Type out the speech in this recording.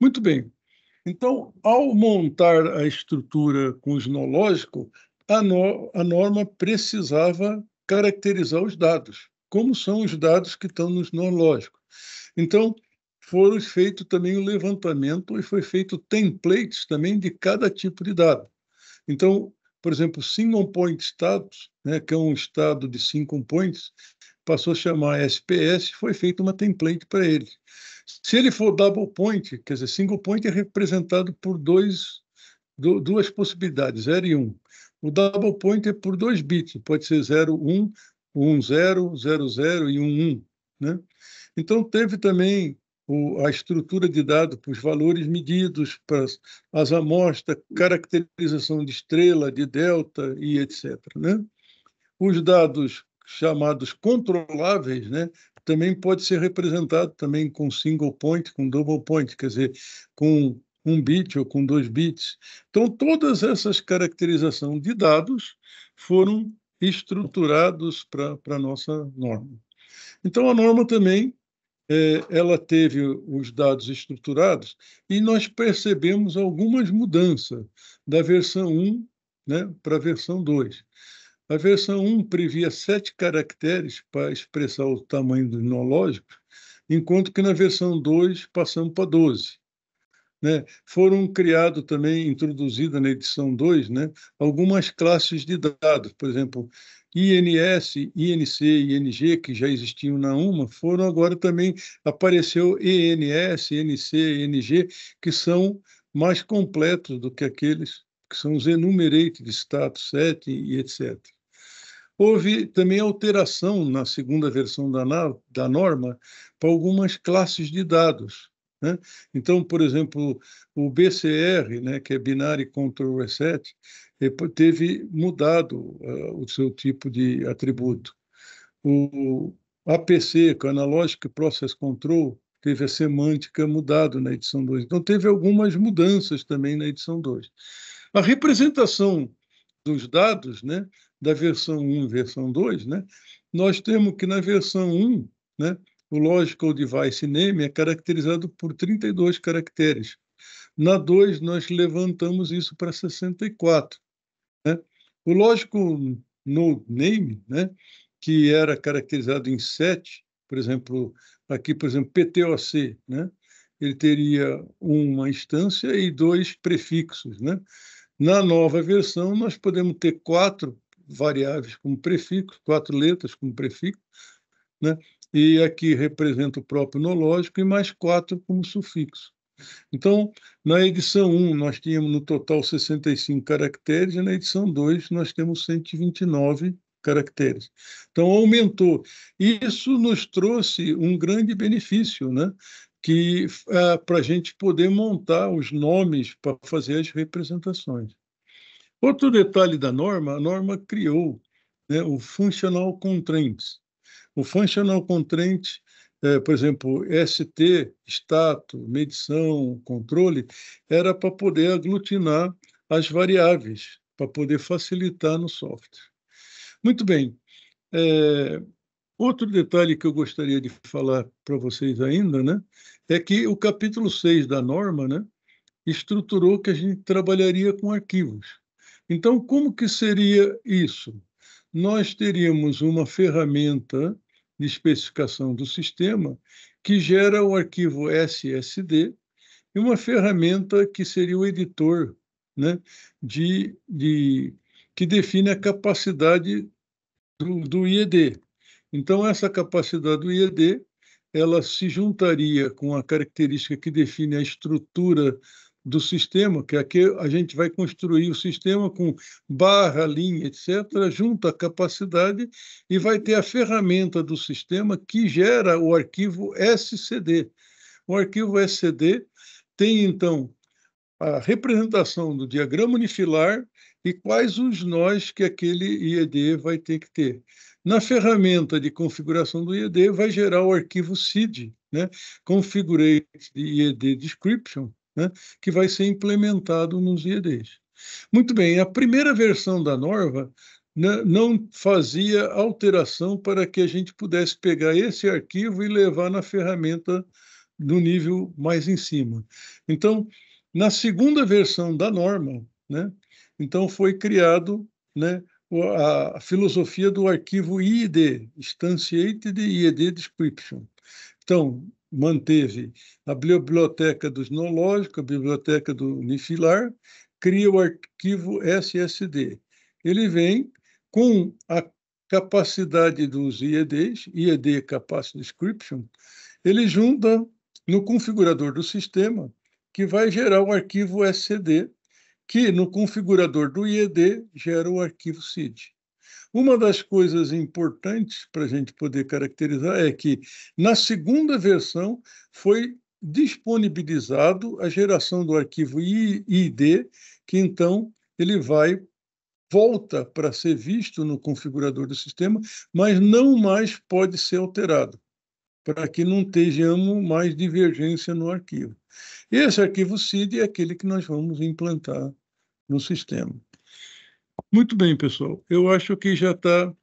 Muito bem. Então, ao montar a estrutura com o sinológico, a norma precisava caracterizar os dados. Como são os dados que estão no sinológico? Então, foram feito também o levantamento e foi feito templates também de cada tipo de dado. Então, por exemplo, single point status, né, que é um estado de single points, passou a chamar SPS, foi feita uma template para ele. Se ele for double point, quer dizer, single point é representado por duas possibilidades, 0 e 1. O double point é por 2 bits, pode ser 0, 1, 1, 0, 0, 0 e 1, 1. Né? Então, teve também a estrutura de dados para os valores medidos, para as amostras, caracterização de estrela, de delta e etc. Né? Os dados chamados controláveis, né, também pode ser representado também com single point, com double point, quer dizer, com 1 bit ou com 2 bits. Então, todas essas caracterizações de dados foram estruturados para a nossa norma. Então, a norma também ela teve os dados estruturados e nós percebemos algumas mudanças da versão 1, né, para a versão 2. A versão 1 previa 7 caracteres para expressar o tamanho do sinológico, enquanto que na versão 2 passamos para 12. Né? Foram criados também, introduzidas na edição 2, né, algumas classes de dados, por exemplo, INS, INC e ING, que já existiam na UMA, foram agora também, apareceu ENS, INC e ING, que são mais completos do que aqueles que são os enumerated status set e etc. Houve também alteração na segunda versão da norma para algumas classes de dados. Né? Então, por exemplo, o BCR, né, que é Binary Control Reset, teve mudado o seu tipo de atributo. O APC, que é Analytic Process Control, teve a semântica mudada na edição 2. Então, teve algumas mudanças também na edição 2. A representação dos dados, né, da versão 1 e versão 2, né, nós temos que na versão 1, né, o Logical Device Name é caracterizado por 32 caracteres. Na 2, nós levantamos isso para 64. Né? O Logical Node Name, né, que era caracterizado em 7, por exemplo, aqui, por exemplo, PTOC, né, ele teria uma instância e 2 prefixos, né? Na nova versão, nós podemos ter 4 variáveis como prefixo, 4 letras como prefixo, né? E aqui representa o próprio nológico e mais 4 como sufixo. Então, na edição 1, nós tínhamos no total 65 caracteres, e na edição 2, nós temos 129 caracteres. Então, aumentou. Isso nos trouxe um grande benefício, né? Que para a gente poder montar os nomes para fazer as representações. Outro detalhe da norma, a norma criou, né, o Functional Constraints. O Functional Constraint, por exemplo, ST, status, medição, controle, era para poder aglutinar as variáveis, para poder facilitar no software. Muito bem. Outro detalhe que eu gostaria de falar para vocês ainda, né, é que o capítulo 6 da norma, né, estruturou que a gente trabalharia com arquivos. Então, como que seria isso? Nós teríamos uma ferramenta de especificação do sistema que gera o arquivo SSD e uma ferramenta que seria o editor, né, que define a capacidade do IED. Então, essa capacidade do IED, ela se juntaria com a característica que define a estrutura do sistema, que aqui a gente vai construir o sistema com barra, linha, etc., junto à capacidade, e vai ter a ferramenta do sistema que gera o arquivo SCD. O arquivo SCD tem, então, a representação do diagrama unifilar e quais os nós que aquele IED vai ter que ter. Na ferramenta de configuração do IED, vai gerar o arquivo CID, né? Configurate IED Description, né? Que vai ser implementado nos IEDs. Muito bem, a primeira versão da norma não fazia alteração para que a gente pudesse pegar esse arquivo e levar na ferramenta no nível mais em cima. Então, na segunda versão da norma, né, então foi criado, né, a filosofia do arquivo IID, Instantiated IID Description. Então, manteve a biblioteca do sinológico, a biblioteca do unifilar, cria o arquivo SSD. Ele vem com a capacidade dos IEDs, IED Capacity Description, ele junta no configurador do sistema, que vai gerar o arquivo SCD, que no configurador do IED gera o arquivo SID. Uma das coisas importantes para a gente poder caracterizar é que, na segunda versão, foi disponibilizado a geração do arquivo IID, que então ele volta para ser visto no configurador do sistema, mas não mais pode ser alterado, para que não tenhamos mais divergência no arquivo. Esse arquivo SID é aquele que nós vamos implantar no sistema. Muito bem, pessoal. Eu acho que já está